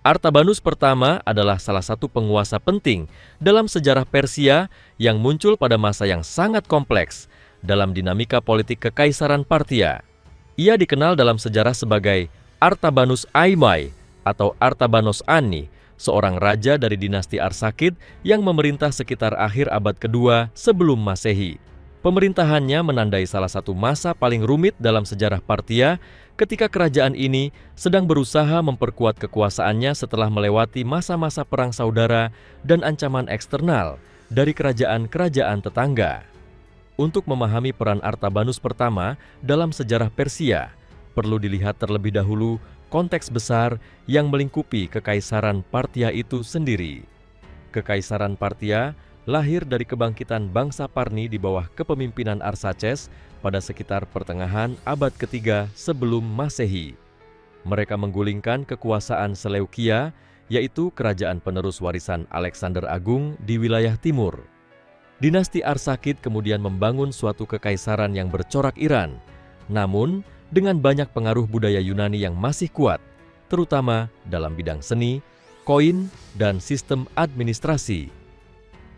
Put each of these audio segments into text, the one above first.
Artabanus pertama adalah salah satu penguasa penting dalam sejarah Persia yang muncul pada masa yang sangat kompleks dalam dinamika politik Kekaisaran Parthia. Ia dikenal dalam sejarah sebagai Artabanus Aimai atau Artabanos Ani, seorang raja dari dinasti Arsakid yang memerintah sekitar akhir abad kedua sebelum Masehi. Pemerintahannya menandai salah satu masa paling rumit dalam sejarah Parthia ketika kerajaan ini sedang berusaha memperkuat kekuasaannya setelah melewati masa-masa perang saudara dan ancaman eksternal dari kerajaan-kerajaan tetangga. Untuk memahami peran Artabanus pertama dalam sejarah Persia, perlu dilihat terlebih dahulu konteks besar yang melingkupi Kekaisaran Parthia itu sendiri. Kekaisaran Parthia lahir dari kebangkitan bangsa Parni di bawah kepemimpinan Arsaces pada sekitar pertengahan abad ketiga sebelum Masehi. Mereka menggulingkan kekuasaan Seleukia, yaitu kerajaan penerus warisan Alexander Agung di wilayah timur. Dinasti Arsakid kemudian membangun suatu kekaisaran yang bercorak Iran, namun dengan banyak pengaruh budaya Yunani yang masih kuat, terutama dalam bidang seni, koin, dan sistem administrasi.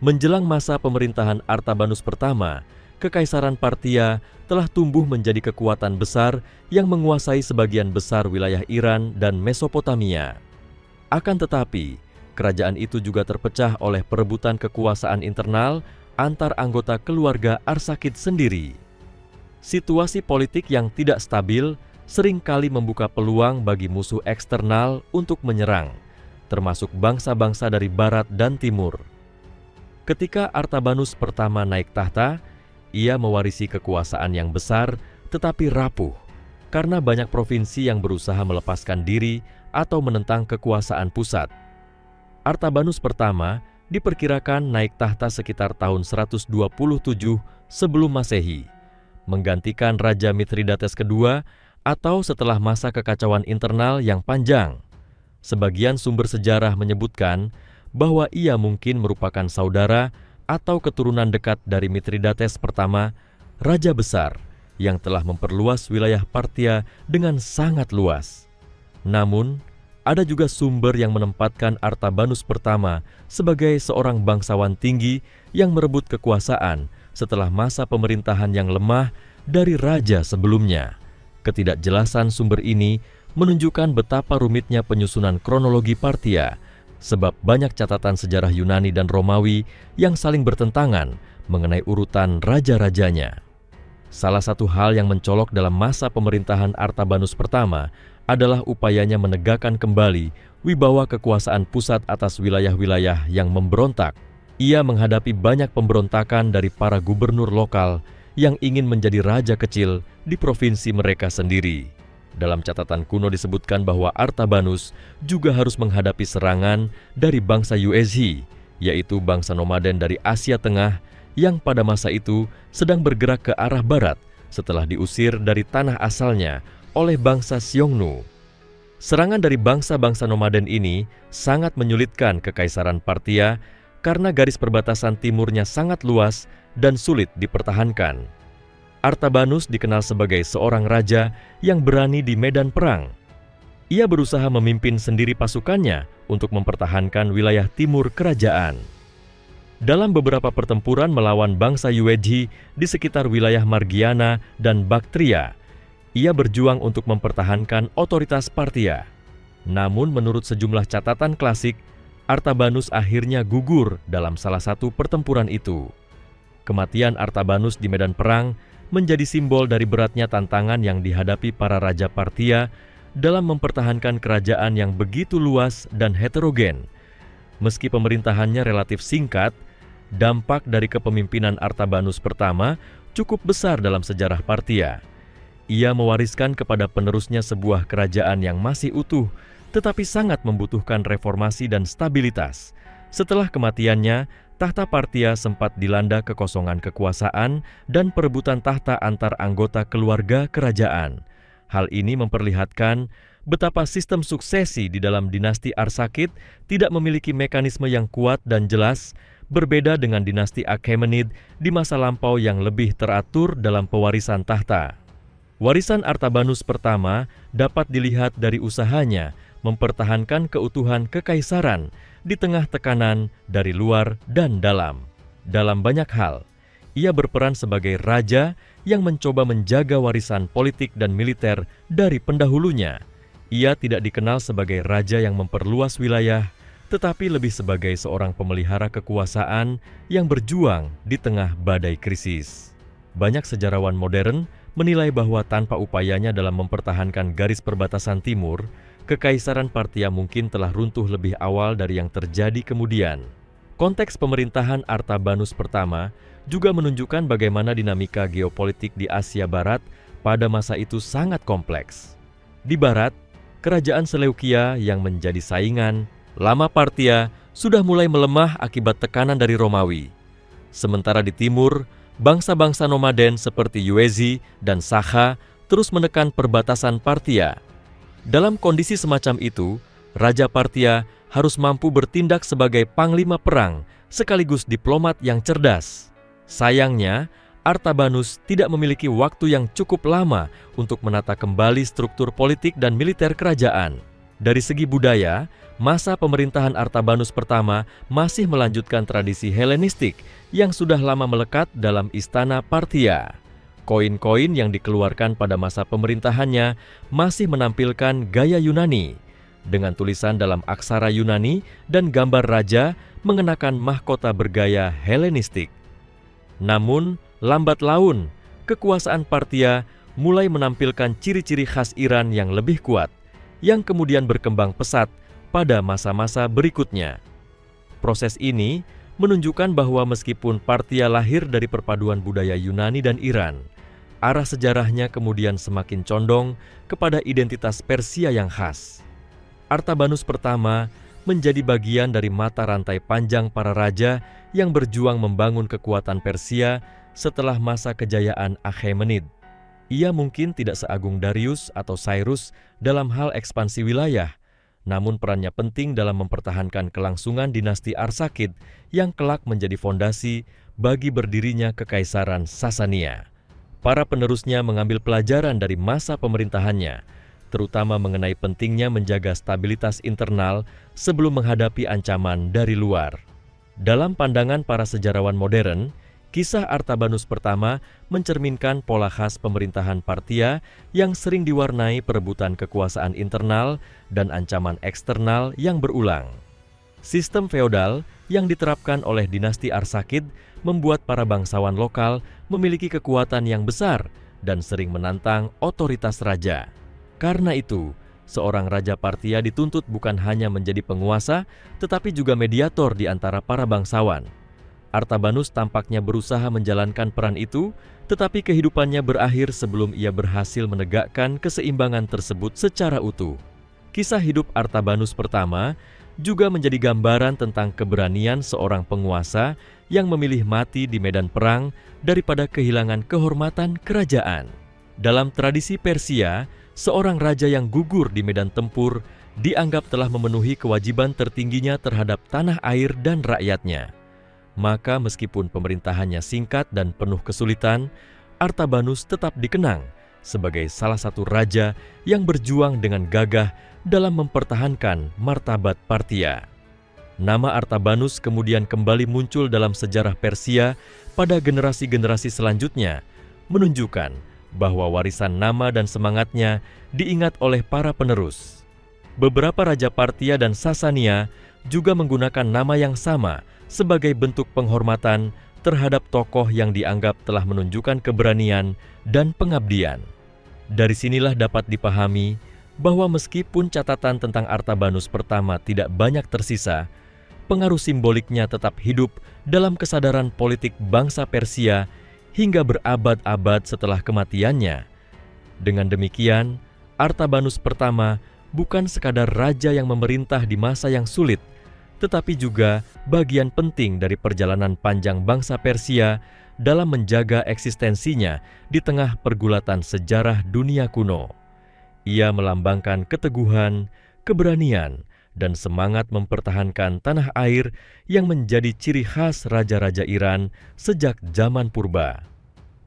Menjelang masa pemerintahan Artabanus pertama, Kekaisaran Parthia telah tumbuh menjadi kekuatan besar yang menguasai sebagian besar wilayah Iran dan Mesopotamia. Akan tetapi, kerajaan itu juga terpecah oleh perebutan kekuasaan internal antar anggota keluarga Arsakid sendiri. Situasi politik yang tidak stabil seringkali membuka peluang bagi musuh eksternal untuk menyerang, termasuk bangsa-bangsa dari barat dan timur. Ketika Artabanus pertama naik tahta, ia mewarisi kekuasaan yang besar tetapi rapuh karena banyak provinsi yang berusaha melepaskan diri atau menentang kekuasaan pusat. Artabanus pertama diperkirakan naik tahta sekitar tahun 127 sebelum Masehi, menggantikan Raja Mithridates II atau setelah masa kekacauan internal yang panjang. Sebagian sumber sejarah menyebutkan bahwa ia mungkin merupakan saudara atau keturunan dekat dari Mithridates pertama, raja besar yang telah memperluas wilayah Parthia dengan sangat luas. Namun, ada juga sumber yang menempatkan Artabanus pertama sebagai seorang bangsawan tinggi yang merebut kekuasaan setelah masa pemerintahan yang lemah dari raja sebelumnya. Ketidakjelasan sumber ini menunjukkan betapa rumitnya penyusunan kronologi Parthia, sebab banyak catatan sejarah Yunani dan Romawi yang saling bertentangan mengenai urutan raja-rajanya. Salah satu hal yang mencolok dalam masa pemerintahan Artabanus pertama adalah upayanya menegakkan kembali wibawa kekuasaan pusat atas wilayah-wilayah yang memberontak. Ia menghadapi banyak pemberontakan dari para gubernur lokal yang ingin menjadi raja kecil di provinsi mereka sendiri. Dalam catatan kuno disebutkan bahwa Artabanus juga harus menghadapi serangan dari bangsa Yuezhi, yaitu bangsa nomaden dari Asia Tengah yang pada masa itu sedang bergerak ke arah barat setelah diusir dari tanah asalnya oleh bangsa Xiongnu. Serangan dari bangsa-bangsa nomaden ini sangat menyulitkan Kekaisaran Parthia karena garis perbatasan timurnya sangat luas dan sulit dipertahankan. Artabanus dikenal sebagai seorang raja yang berani di medan perang. Ia berusaha memimpin sendiri pasukannya untuk mempertahankan wilayah timur kerajaan. Dalam beberapa pertempuran melawan bangsa Yuezhi di sekitar wilayah Margiana dan Baktria, ia berjuang untuk mempertahankan otoritas Parthia. Namun menurut sejumlah catatan klasik, Artabanus akhirnya gugur dalam salah satu pertempuran itu. Kematian Artabanus di medan perang menjadi simbol dari beratnya tantangan yang dihadapi para raja Parthia dalam mempertahankan kerajaan yang begitu luas dan heterogen. Meski pemerintahannya relatif singkat, dampak dari kepemimpinan Artabanus pertama cukup besar dalam sejarah Parthia. Ia mewariskan kepada penerusnya sebuah kerajaan yang masih utuh, tetapi sangat membutuhkan reformasi dan stabilitas. Setelah kematiannya, tahta Parthia sempat dilanda kekosongan kekuasaan dan perebutan tahta antar anggota keluarga kerajaan. Hal ini memperlihatkan betapa sistem suksesi di dalam dinasti Arsakid tidak memiliki mekanisme yang kuat dan jelas, berbeda dengan dinasti Achaemenid di masa lampau yang lebih teratur dalam pewarisan tahta. Warisan Artabanus pertama dapat dilihat dari usahanya mempertahankan keutuhan kekaisaran di tengah tekanan dari luar dan dalam. Dalam banyak hal, ia berperan sebagai raja yang mencoba menjaga warisan politik dan militer dari pendahulunya. Ia tidak dikenal sebagai raja yang memperluas wilayah, tetapi lebih sebagai seorang pemelihara kekuasaan yang berjuang di tengah badai krisis. Banyak sejarawan modern menilai bahwa tanpa upayanya dalam mempertahankan garis perbatasan timur, Kekaisaran Parthia mungkin telah runtuh lebih awal dari yang terjadi kemudian. Konteks pemerintahan Artabanus pertama juga menunjukkan bagaimana dinamika geopolitik di Asia Barat pada masa itu sangat kompleks. Di barat, kerajaan Seleukia yang menjadi saingan lama Parthia sudah mulai melemah akibat tekanan dari Romawi. Sementara di timur, bangsa-bangsa nomaden seperti Yuezhi dan Sakha terus menekan perbatasan Parthia. Dalam kondisi semacam itu, Raja Parthia harus mampu bertindak sebagai panglima perang sekaligus diplomat yang cerdas. Sayangnya, Artabanus tidak memiliki waktu yang cukup lama untuk menata kembali struktur politik dan militer kerajaan. Dari segi budaya, masa pemerintahan Artabanus pertama masih melanjutkan tradisi Helenistik yang sudah lama melekat dalam istana Parthia. Koin-koin yang dikeluarkan pada masa pemerintahannya masih menampilkan gaya Yunani, dengan tulisan dalam aksara Yunani dan gambar raja mengenakan mahkota bergaya Helenistik. Namun, lambat laun, kekuasaan Parthia mulai menampilkan ciri-ciri khas Iran yang lebih kuat, yang kemudian berkembang pesat pada masa-masa berikutnya. Proses ini menunjukkan bahwa meskipun Parthia lahir dari perpaduan budaya Yunani dan Iran, arah sejarahnya kemudian semakin condong kepada identitas Persia yang khas. Artabanus pertama menjadi bagian dari mata rantai panjang para raja yang berjuang membangun kekuatan Persia setelah masa kejayaan Achaemenid. Ia mungkin tidak seagung Darius atau Cyrus dalam hal ekspansi wilayah, namun perannya penting dalam mempertahankan kelangsungan dinasti Arsakid yang kelak menjadi fondasi bagi berdirinya Kekaisaran Sasania. Para penerusnya mengambil pelajaran dari masa pemerintahannya, terutama mengenai pentingnya menjaga stabilitas internal sebelum menghadapi ancaman dari luar. Dalam pandangan para sejarawan modern, kisah Artabanus pertama mencerminkan pola khas pemerintahan Parthia yang sering diwarnai perebutan kekuasaan internal dan ancaman eksternal yang berulang. Sistem feodal yang diterapkan oleh dinasti Arsakid membuat para bangsawan lokal memiliki kekuatan yang besar dan sering menantang otoritas raja. Karena itu, seorang Raja Parthia dituntut bukan hanya menjadi penguasa, tetapi juga mediator di antara para bangsawan. Artabanus tampaknya berusaha menjalankan peran itu, tetapi kehidupannya berakhir sebelum ia berhasil menegakkan keseimbangan tersebut secara utuh. Kisah hidup Artabanus pertama juga menjadi gambaran tentang keberanian seorang penguasa yang memilih mati di medan perang daripada kehilangan kehormatan kerajaan. Dalam tradisi Persia, seorang raja yang gugur di medan tempur dianggap telah memenuhi kewajiban tertingginya terhadap tanah air dan rakyatnya. Maka meskipun pemerintahannya singkat dan penuh kesulitan, Artabanus tetap dikenang sebagai salah satu raja yang berjuang dengan gagah dalam mempertahankan martabat Parthia. Nama Artabanus kemudian kembali muncul dalam sejarah Persia pada generasi-generasi selanjutnya, menunjukkan bahwa warisan nama dan semangatnya diingat oleh para penerus. Beberapa raja Parthia dan Sasania juga menggunakan nama yang sama sebagai bentuk penghormatan terhadap tokoh yang dianggap telah menunjukkan keberanian dan pengabdian. Dari sinilah dapat dipahami bahwa meskipun catatan tentang Artabanus pertama tidak banyak tersisa, pengaruh simboliknya tetap hidup dalam kesadaran politik bangsa Persia hingga berabad-abad setelah kematiannya. Dengan demikian, Artabanus pertama bukan sekadar raja yang memerintah di masa yang sulit, tetapi juga bagian penting dari perjalanan panjang bangsa Persia dalam menjaga eksistensinya di tengah pergulatan sejarah dunia kuno. Ia melambangkan keteguhan, keberanian, dan semangat mempertahankan tanah air yang menjadi ciri khas raja-raja Iran sejak zaman purba.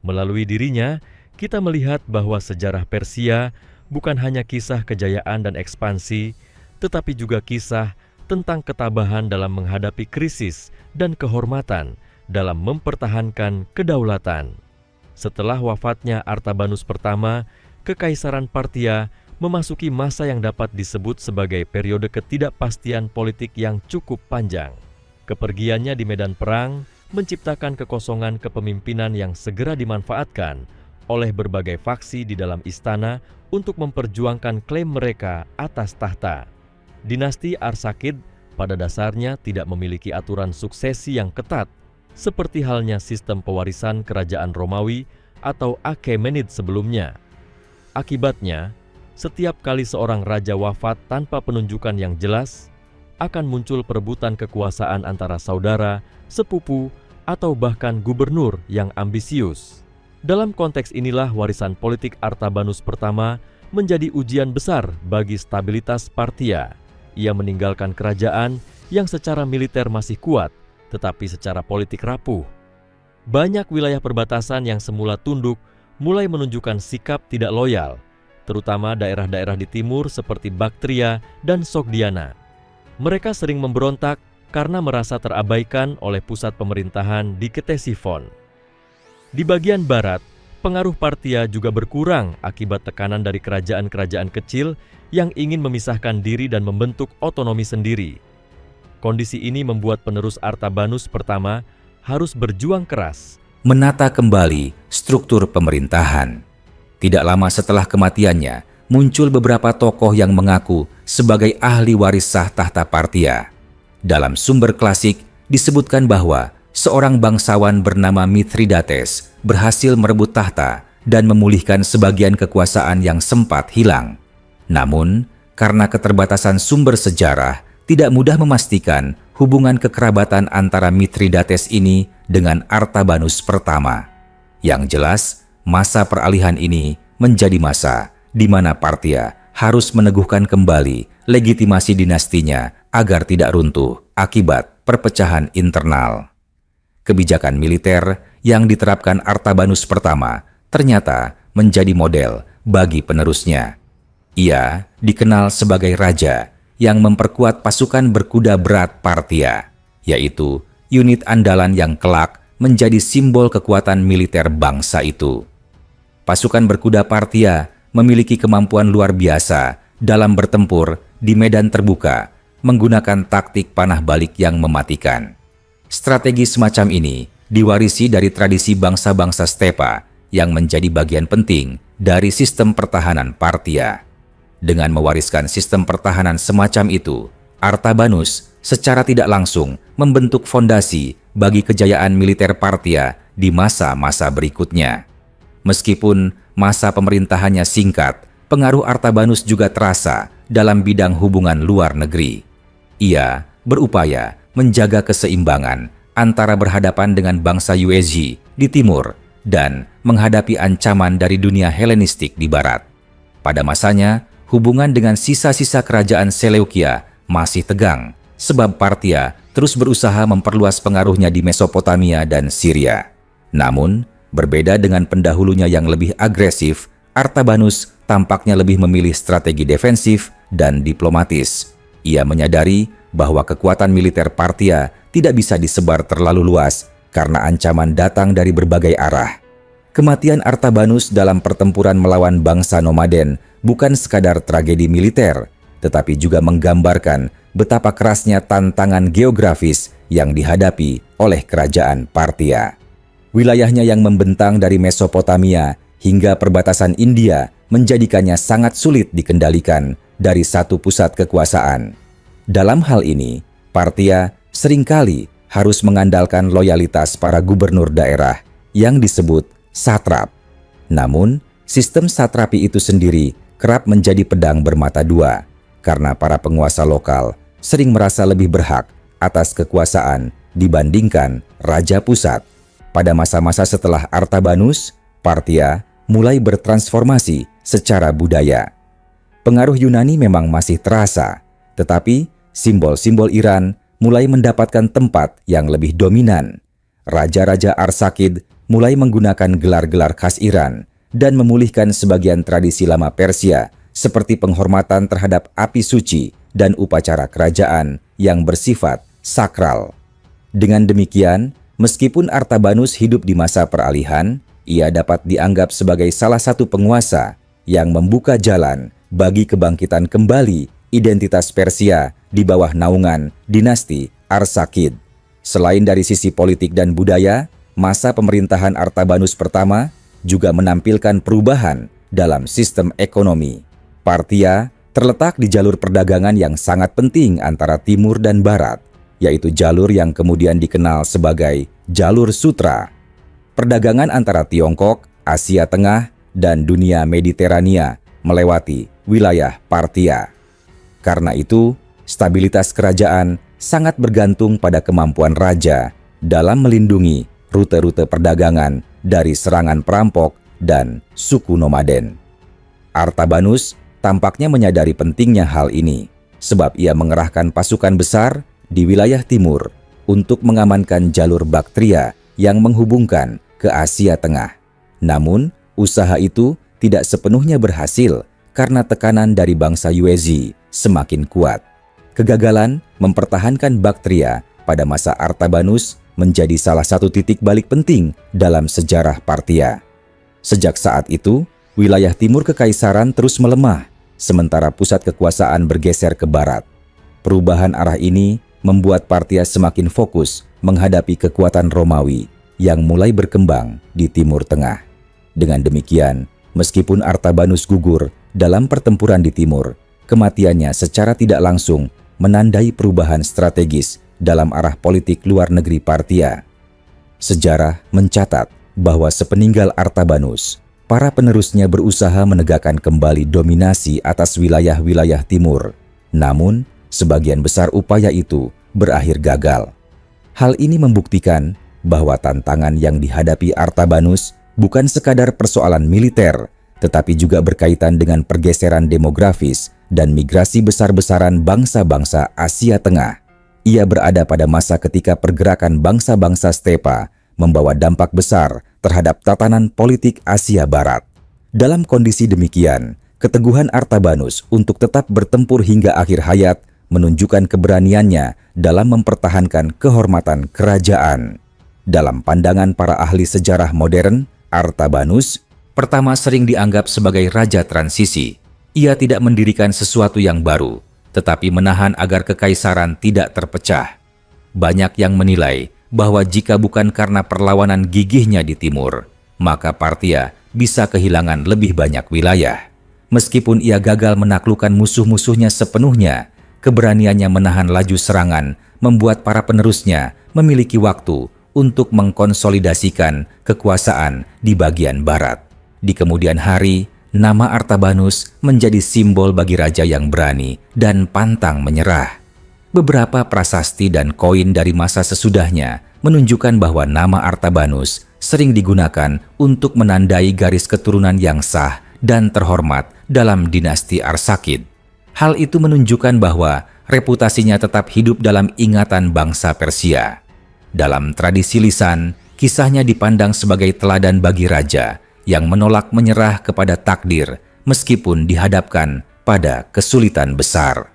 Melalui dirinya, kita melihat bahwa sejarah Persia bukan hanya kisah kejayaan dan ekspansi, tetapi juga kisah tentang ketabahan dalam menghadapi krisis dan kehormatan dalam mempertahankan kedaulatan. Setelah wafatnya Artabanus pertama, Kekaisaran Parthia memasuki masa yang dapat disebut sebagai periode ketidakpastian politik yang cukup panjang. Kepergiannya di medan perang menciptakan kekosongan kepemimpinan yang segera dimanfaatkan oleh berbagai faksi di dalam istana untuk memperjuangkan klaim mereka atas tahta. Dinasti Arsakid pada dasarnya tidak memiliki aturan suksesi yang ketat, seperti halnya sistem pewarisan kerajaan Romawi atau Achaemenid sebelumnya. Akibatnya, setiap kali seorang raja wafat tanpa penunjukan yang jelas, akan muncul perebutan kekuasaan antara saudara, sepupu, atau bahkan gubernur yang ambisius. Dalam konteks inilah warisan politik Artabanus pertama menjadi ujian besar bagi stabilitas Parthia. Ia meninggalkan kerajaan yang secara militer masih kuat, tetapi secara politik rapuh. Banyak wilayah perbatasan yang semula tunduk mulai menunjukkan sikap tidak loyal, terutama daerah-daerah di timur seperti Baktria dan Sogdiana. Mereka sering memberontak karena merasa terabaikan oleh pusat pemerintahan di Ktesifon. Di bagian barat, pengaruh Parthia juga berkurang akibat tekanan dari kerajaan-kerajaan kecil yang ingin memisahkan diri dan membentuk otonomi sendiri. Kondisi ini membuat penerus Artabanus pertama harus berjuang keras menata kembali struktur pemerintahan. Tidak lama setelah kematiannya, muncul beberapa tokoh yang mengaku sebagai ahli waris sah tahta Parthia. Dalam sumber klasik disebutkan bahwa seorang bangsawan bernama Mithridates berhasil merebut tahta dan memulihkan sebagian kekuasaan yang sempat hilang. Namun, karena keterbatasan sumber sejarah, tidak mudah memastikan hubungan kekerabatan antara Mithridates ini dengan Artabanus pertama. Yang jelas, masa peralihan ini menjadi masa di mana Parthia harus meneguhkan kembali legitimasi dinastinya agar tidak runtuh akibat perpecahan internal. Kebijakan militer yang diterapkan Artabanus pertama ternyata menjadi model bagi penerusnya. Ia dikenal sebagai raja yang memperkuat pasukan berkuda berat Parthia, yaitu unit andalan yang kelak menjadi simbol kekuatan militer bangsa itu. Pasukan berkuda Parthia memiliki kemampuan luar biasa dalam bertempur di medan terbuka menggunakan taktik panah balik yang mematikan. Strategi semacam ini diwarisi dari tradisi bangsa-bangsa stepa yang menjadi bagian penting dari sistem pertahanan Parthia. Dengan mewariskan sistem pertahanan semacam itu, Artabanus secara tidak langsung membentuk fondasi bagi kejayaan militer Parthia di masa-masa berikutnya. Meskipun masa pemerintahannya singkat, pengaruh Artabanus juga terasa dalam bidang hubungan luar negeri. Ia berupaya menjaga keseimbangan antara berhadapan dengan bangsa Yuezhi di timur dan menghadapi ancaman dari dunia Helenistik di barat. Pada masanya, hubungan dengan sisa-sisa kerajaan Seleukia masih tegang, sebab Parthia terus berusaha memperluas pengaruhnya di Mesopotamia dan Syria. Namun, berbeda dengan pendahulunya yang lebih agresif, Artabanus tampaknya lebih memilih strategi defensif dan diplomatis. Ia menyadari bahwa kekuatan militer Parthia tidak bisa disebar terlalu luas karena ancaman datang dari berbagai arah. Kematian Artabanus dalam pertempuran melawan bangsa nomaden bukan sekadar tragedi militer, tetapi juga menggambarkan betapa kerasnya tantangan geografis yang dihadapi oleh kerajaan Parthia. Wilayahnya yang membentang dari Mesopotamia hingga perbatasan India menjadikannya sangat sulit dikendalikan dari satu pusat kekuasaan. Dalam hal ini, Parthia seringkali harus mengandalkan loyalitas para gubernur daerah yang disebut satrap. Namun, sistem satrapi itu sendiri kerap menjadi pedang bermata dua karena para penguasa lokal sering merasa lebih berhak atas kekuasaan dibandingkan raja pusat. Pada masa-masa setelah Artabanus, Parthia mulai bertransformasi secara budaya. Pengaruh Yunani memang masih terasa, tetapi simbol-simbol Iran mulai mendapatkan tempat yang lebih dominan. Raja-raja Arsakid mulai menggunakan gelar-gelar khas Iran dan memulihkan sebagian tradisi lama Persia seperti penghormatan terhadap api suci dan upacara kerajaan yang bersifat sakral. Dengan demikian, meskipun Artabanus hidup di masa peralihan, ia dapat dianggap sebagai salah satu penguasa yang membuka jalan bagi kebangkitan kembali identitas Persia di bawah naungan dinasti Arsakid. Selain dari sisi politik dan budaya, masa pemerintahan Artabanus pertama juga menampilkan perubahan dalam sistem ekonomi. Parthia terletak di jalur perdagangan yang sangat penting antara timur dan barat, yaitu jalur yang kemudian dikenal sebagai jalur sutra. Perdagangan antara Tiongkok, Asia Tengah, dan dunia Mediterania melewati wilayah Parthia. Karena itu, stabilitas kerajaan sangat bergantung pada kemampuan raja dalam melindungi rute-rute perdagangan dari serangan perampok dan suku nomaden. Artabanus tampaknya menyadari pentingnya hal ini, sebab ia mengerahkan pasukan besar di wilayah timur untuk mengamankan jalur Baktria yang menghubungkan ke Asia Tengah. Namun, usaha itu tidak sepenuhnya berhasil karena tekanan dari bangsa Yuezhi semakin kuat. Kegagalan mempertahankan Baktria pada masa Artabanus menjadi salah satu titik balik penting dalam sejarah Parthia. Sejak saat itu, wilayah timur kekaisaran terus melemah, sementara pusat kekuasaan bergeser ke barat. Perubahan arah ini membuat Parthia semakin fokus menghadapi kekuatan Romawi yang mulai berkembang di Timur Tengah. Dengan demikian, meskipun Artabanus gugur dalam pertempuran di timur, kematiannya secara tidak langsung menandai perubahan strategis dalam arah politik luar negeri Parthia. Sejarah mencatat bahwa sepeninggal Artabanus, para penerusnya berusaha menegakkan kembali dominasi atas wilayah-wilayah timur. Namun, sebagian besar upaya itu berakhir gagal. Hal ini membuktikan bahwa tantangan yang dihadapi Artabanus bukan sekadar persoalan militer, tetapi juga berkaitan dengan pergeseran demografis dan migrasi besar-besaran bangsa-bangsa Asia Tengah. Ia berada pada masa ketika pergerakan bangsa-bangsa stepa membawa dampak besar terhadap tatanan politik Asia Barat. Dalam kondisi demikian, keteguhan Artabanus untuk tetap bertempur hingga akhir hayat menunjukkan keberaniannya dalam mempertahankan kehormatan kerajaan. Dalam pandangan para ahli sejarah modern, Artabanus pertama sering dianggap sebagai raja transisi. Ia tidak mendirikan sesuatu yang baru, tetapi menahan agar kekaisaran tidak terpecah. Banyak yang menilai bahwa jika bukan karena perlawanan gigihnya di timur, maka Parthia bisa kehilangan lebih banyak wilayah. Meskipun ia gagal menaklukkan musuh-musuhnya sepenuhnya, keberaniannya menahan laju serangan membuat para penerusnya memiliki waktu untuk mengkonsolidasikan kekuasaan di bagian barat. Di kemudian hari, nama Artabanus menjadi simbol bagi raja yang berani dan pantang menyerah. Beberapa prasasti dan koin dari masa sesudahnya menunjukkan bahwa nama Artabanus sering digunakan untuk menandai garis keturunan yang sah dan terhormat dalam dinasti Arsakid. Hal itu menunjukkan bahwa reputasinya tetap hidup dalam ingatan bangsa Persia. Dalam tradisi lisan, kisahnya dipandang sebagai teladan bagi raja yang menolak menyerah kepada takdir meskipun dihadapkan pada kesulitan besar.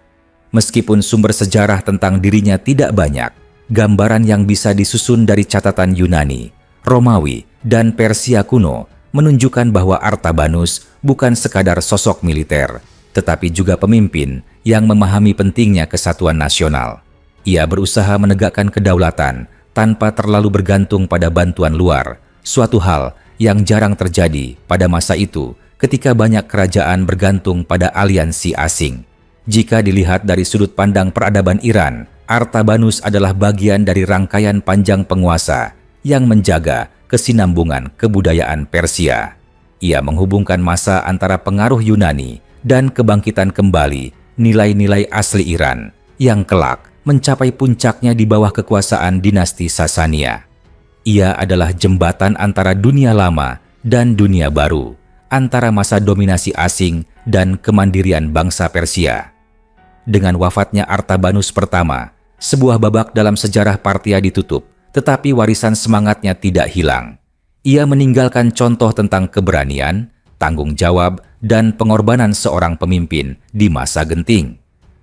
Meskipun sumber sejarah tentang dirinya tidak banyak, gambaran yang bisa disusun dari catatan Yunani, Romawi, dan Persia kuno menunjukkan bahwa Artabanus bukan sekadar sosok militer, tetapi juga pemimpin yang memahami pentingnya kesatuan nasional. Ia berusaha menegakkan kedaulatan tanpa terlalu bergantung pada bantuan luar, suatu hal yang jarang terjadi pada masa itu ketika banyak kerajaan bergantung pada aliansi asing. Jika dilihat dari sudut pandang peradaban Iran, Artabanus adalah bagian dari rangkaian panjang penguasa yang menjaga kesinambungan kebudayaan Persia. Ia menghubungkan masa antara pengaruh Yunani dan kebangkitan kembali nilai-nilai asli Iran yang kelak mencapai puncaknya di bawah kekuasaan dinasti Sasania. Ia adalah jembatan antara dunia lama dan dunia baru, antara masa dominasi asing dan kemandirian bangsa Persia. Dengan wafatnya Artabanus pertama, sebuah babak dalam sejarah Parthia ditutup, tetapi warisan semangatnya tidak hilang. Ia meninggalkan contoh tentang keberanian, tanggung jawab, dan pengorbanan seorang pemimpin di masa genting.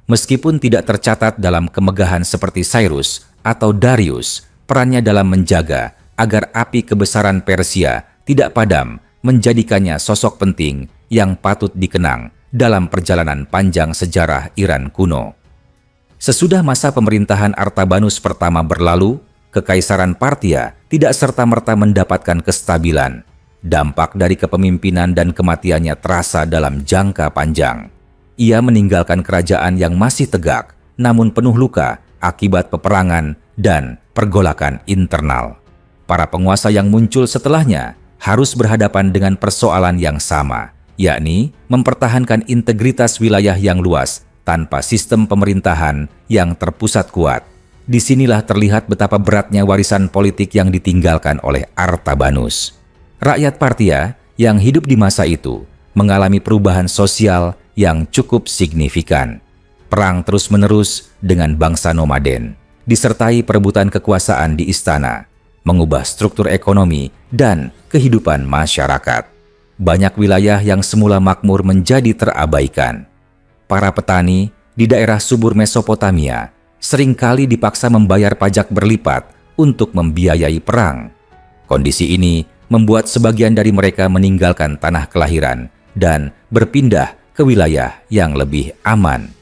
Meskipun tidak tercatat dalam kemegahan seperti Cyrus atau Darius, perannya dalam menjaga agar api kebesaran Persia tidak padam menjadikannya sosok penting yang patut dikenang dalam perjalanan panjang sejarah Iran kuno. Sesudah masa pemerintahan Artabanus pertama berlalu, Kekaisaran Parthia tidak serta-merta mendapatkan kestabilan. Dampak dari kepemimpinan dan kematiannya terasa dalam jangka panjang. Ia meninggalkan kerajaan yang masih tegak, namun penuh luka akibat peperangan dan pergolakan internal. Para penguasa yang muncul setelahnya harus berhadapan dengan persoalan yang sama, yakni mempertahankan integritas wilayah yang luas tanpa sistem pemerintahan yang terpusat kuat. Disinilah terlihat betapa beratnya warisan politik yang ditinggalkan oleh Artabanus. Rakyat Parthia yang hidup di masa itu mengalami perubahan sosial yang cukup signifikan. Perang terus-menerus dengan bangsa nomaden, disertai perebutan kekuasaan di istana, mengubah struktur ekonomi dan kehidupan masyarakat. Banyak wilayah yang semula makmur menjadi terabaikan. Para petani di daerah subur Mesopotamia seringkali dipaksa membayar pajak berlipat untuk membiayai perang. Kondisi ini membuat sebagian dari mereka meninggalkan tanah kelahiran dan berpindah ke wilayah yang lebih aman.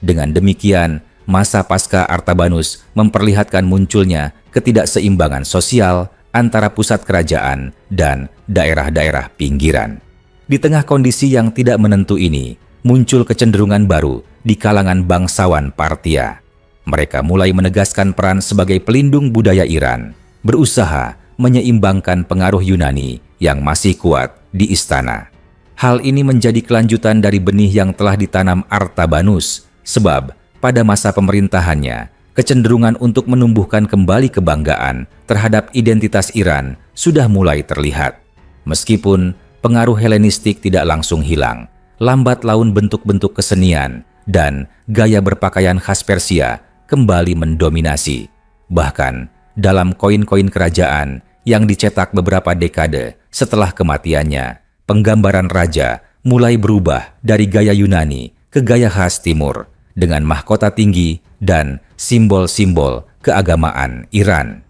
Dengan demikian, masa pasca Artabanus memperlihatkan munculnya ketidakseimbangan sosial antara pusat kerajaan dan daerah-daerah pinggiran. Di tengah kondisi yang tidak menentu ini, muncul kecenderungan baru di kalangan bangsawan Parthia. Mereka mulai menegaskan peran sebagai pelindung budaya Iran, berusaha menyeimbangkan pengaruh Yunani yang masih kuat di istana. Hal ini menjadi kelanjutan dari benih yang telah ditanam Artabanus, sebab pada masa pemerintahannya, kecenderungan untuk menumbuhkan kembali kebanggaan terhadap identitas Iran sudah mulai terlihat. Meskipun pengaruh Helenistik tidak langsung hilang, lambat laun bentuk-bentuk kesenian dan gaya berpakaian khas Persia kembali mendominasi. Bahkan dalam koin-koin kerajaan yang dicetak beberapa dekade setelah kematiannya, penggambaran raja mulai berubah dari gaya Yunani ke gaya khas Timur dengan mahkota tinggi dan simbol-simbol keagamaan Iran.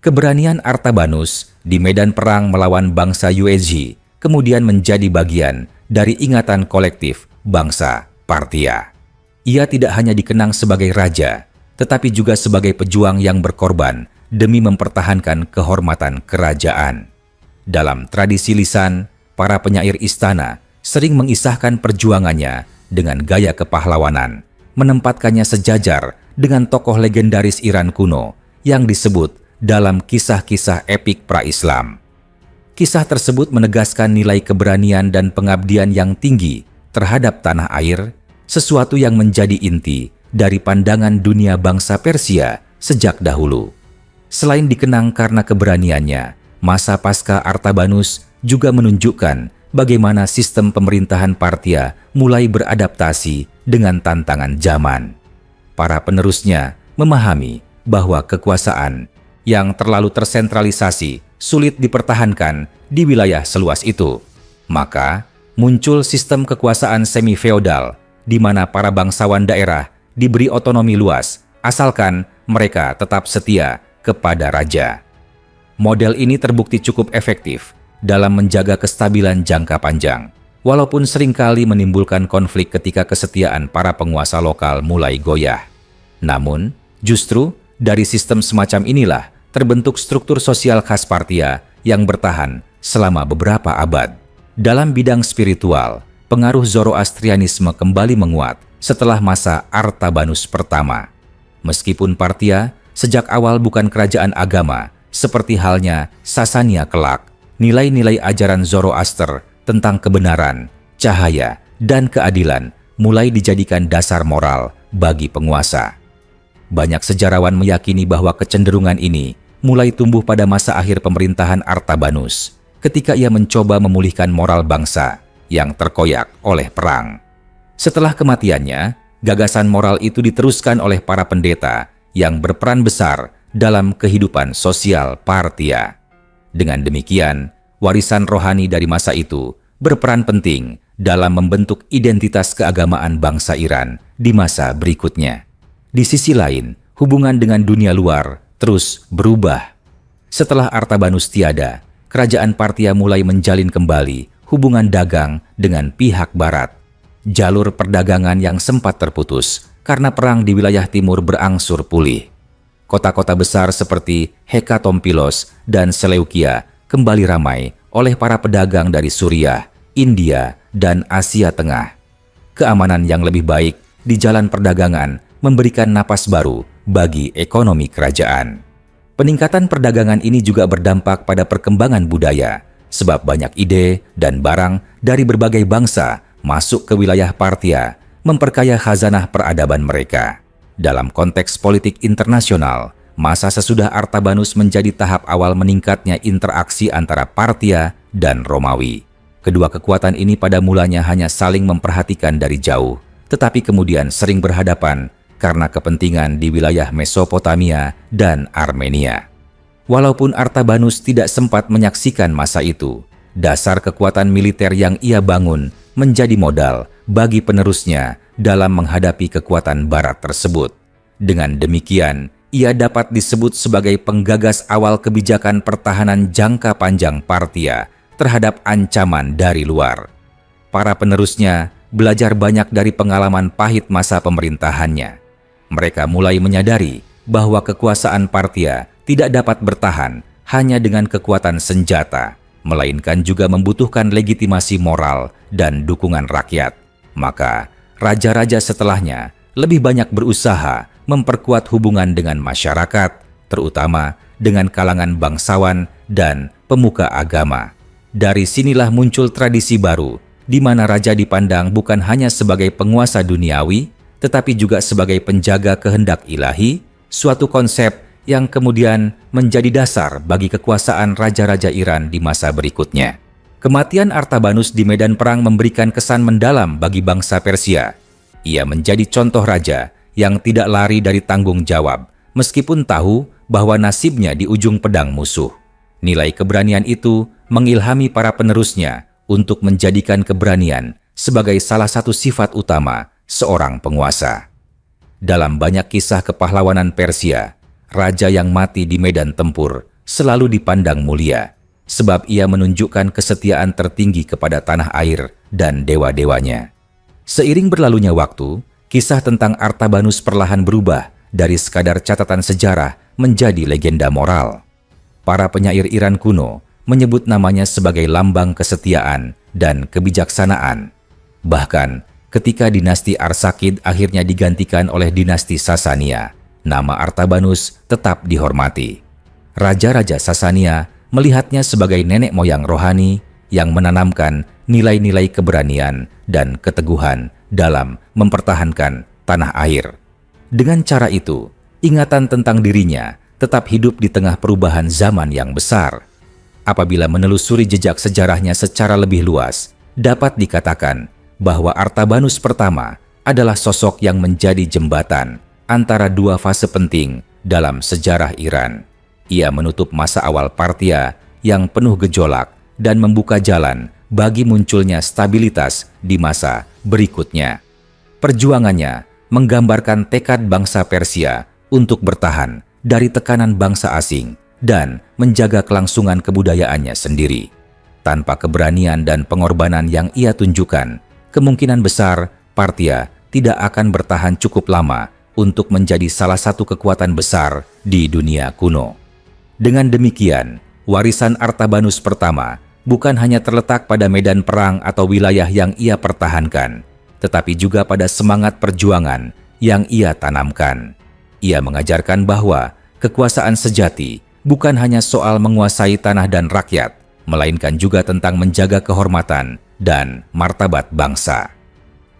Keberanian Artabanus di medan perang melawan bangsa Yuezhi kemudian menjadi bagian dari ingatan kolektif bangsa Parthia. Ia tidak hanya dikenang sebagai raja, tetapi juga sebagai pejuang yang berkorban demi mempertahankan kehormatan kerajaan. Dalam tradisi lisan, para penyair istana sering mengisahkan perjuangannya dengan gaya kepahlawanan, menempatkannya sejajar dengan tokoh legendaris Iran kuno yang disebut dalam kisah-kisah epik pra-Islam. Kisah tersebut menegaskan nilai keberanian dan pengabdian yang tinggi terhadap tanah air, sesuatu yang menjadi inti dari pandangan dunia bangsa Persia sejak dahulu. Selain dikenang karena keberaniannya, masa pasca Artabanus juga menunjukkan bagaimana sistem pemerintahan Parthia mulai beradaptasi dengan tantangan zaman. Para penerusnya memahami bahwa kekuasaan yang terlalu tersentralisasi sulit dipertahankan di wilayah seluas itu. Maka muncul sistem kekuasaan semi-feodal di mana para bangsawan daerah diberi otonomi luas asalkan mereka tetap setia kepada raja. Model ini terbukti cukup efektif dalam menjaga kestabilan jangka panjang, walaupun seringkali menimbulkan konflik ketika kesetiaan para penguasa lokal mulai goyah. Namun, justru dari sistem semacam inilah terbentuk struktur sosial khas Parthia yang bertahan selama beberapa abad. Dalam bidang spiritual, pengaruh Zoroastrianisme kembali menguat setelah masa Artabanus pertama. Meskipun Parthia sejak awal bukan kerajaan agama, seperti halnya Sasania kelak, nilai-nilai ajaran Zoroaster tentang kebenaran, cahaya, dan keadilan mulai dijadikan dasar moral bagi penguasa. Banyak sejarawan meyakini bahwa kecenderungan ini mulai tumbuh pada masa akhir pemerintahan Artabanus, ketika ia mencoba memulihkan moral bangsa yang terkoyak oleh perang. Setelah kematiannya, gagasan moral itu diteruskan oleh para pendeta yang berperan besar dalam kehidupan sosial Parthia. Dengan demikian, warisan rohani dari masa itu berperan penting dalam membentuk identitas keagamaan bangsa Iran di masa berikutnya. Di sisi lain, hubungan dengan dunia luar terus berubah. Setelah Artabanus tiada, kerajaan Parthia mulai menjalin kembali hubungan dagang dengan pihak barat. Jalur perdagangan yang sempat terputus karena perang di wilayah timur berangsur pulih. Kota-kota besar seperti Hekatompilos dan Seleukia kembali ramai oleh para pedagang dari Suriah, India, dan Asia Tengah. Keamanan yang lebih baik di jalan perdagangan memberikan napas baru bagi ekonomi kerajaan. Peningkatan perdagangan ini juga berdampak pada perkembangan budaya, sebab banyak ide dan barang dari berbagai bangsa masuk ke wilayah Parthia, memperkaya khazanah peradaban mereka. Dalam konteks politik internasional, masa sesudah Artabanus menjadi tahap awal meningkatnya interaksi antara Parthia dan Romawi. Kedua kekuatan ini pada mulanya hanya saling memperhatikan dari jauh, tetapi kemudian sering berhadapan karena kepentingan di wilayah Mesopotamia dan Armenia. Walaupun Artabanus tidak sempat menyaksikan masa itu, dasar kekuatan militer yang ia bangun menjadi modal bagi penerusnya dalam menghadapi kekuatan barat tersebut. Dengan demikian, ia dapat disebut sebagai penggagas awal kebijakan pertahanan jangka panjang Parthia terhadap ancaman dari luar. Para penerusnya belajar banyak dari pengalaman pahit masa pemerintahannya. Mereka mulai menyadari bahwa kekuasaan Parthia tidak dapat bertahan hanya dengan kekuatan senjata, melainkan juga membutuhkan legitimasi moral dan dukungan rakyat. Maka, raja-raja setelahnya lebih banyak berusaha memperkuat hubungan dengan masyarakat, terutama dengan kalangan bangsawan dan pemuka agama. Dari sinilah muncul tradisi baru, di mana raja dipandang bukan hanya sebagai penguasa duniawi, tetapi juga sebagai penjaga kehendak ilahi, suatu konsep yang kemudian menjadi dasar bagi kekuasaan raja-raja Iran di masa berikutnya. Kematian Artabanus di medan perang memberikan kesan mendalam bagi bangsa Persia. Ia menjadi contoh raja yang tidak lari dari tanggung jawab, meskipun tahu bahwa nasibnya di ujung pedang musuh. Nilai keberanian itu mengilhami para penerusnya untuk menjadikan keberanian sebagai salah satu sifat utama seorang penguasa. Dalam banyak kisah kepahlawanan Persia, raja yang mati di medan tempur selalu dipandang mulia, sebab ia menunjukkan kesetiaan tertinggi kepada tanah air dan dewa-dewanya. Seiring berlalunya waktu, kisah tentang Artabanus perlahan berubah dari sekadar catatan sejarah menjadi legenda moral. Para penyair Iran kuno menyebut namanya sebagai lambang kesetiaan dan kebijaksanaan. Bahkan, ketika dinasti Arsakid akhirnya digantikan oleh dinasti Sasania, nama Artabanus tetap dihormati. Raja-raja Sasania melihatnya sebagai nenek moyang rohani yang menanamkan nilai-nilai keberanian dan keteguhan dalam mempertahankan tanah air. Dengan cara itu, ingatan tentang dirinya tetap hidup di tengah perubahan zaman yang besar. Apabila menelusuri jejak sejarahnya secara lebih luas, dapat dikatakan bahwa Artabanus pertama adalah sosok yang menjadi jembatan antara dua fase penting dalam sejarah Iran. Ia menutup masa awal Parthia yang penuh gejolak dan membuka jalan bagi munculnya stabilitas di masa berikutnya. Perjuangannya menggambarkan tekad bangsa Persia untuk bertahan dari tekanan bangsa asing dan menjaga kelangsungan kebudayaannya sendiri. Tanpa keberanian dan pengorbanan yang ia tunjukkan, kemungkinan besar Parthia tidak akan bertahan cukup lama untuk menjadi salah satu kekuatan besar di dunia kuno. Dengan demikian, warisan Artabanus pertama bukan hanya terletak pada medan perang atau wilayah yang ia pertahankan, tetapi juga pada semangat perjuangan yang ia tanamkan. Ia mengajarkan bahwa kekuasaan sejati bukan hanya soal menguasai tanah dan rakyat, melainkan juga tentang menjaga kehormatan dan martabat bangsa.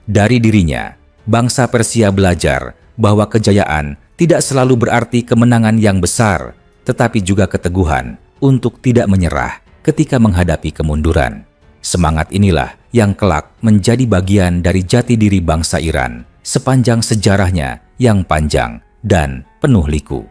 Dari dirinya, bangsa Persia belajar bahwa kejayaan tidak selalu berarti kemenangan yang besar, tetapi juga keteguhan untuk tidak menyerah ketika menghadapi kemunduran. Semangat inilah yang kelak menjadi bagian dari jati diri bangsa Iran sepanjang sejarahnya yang panjang dan penuh liku.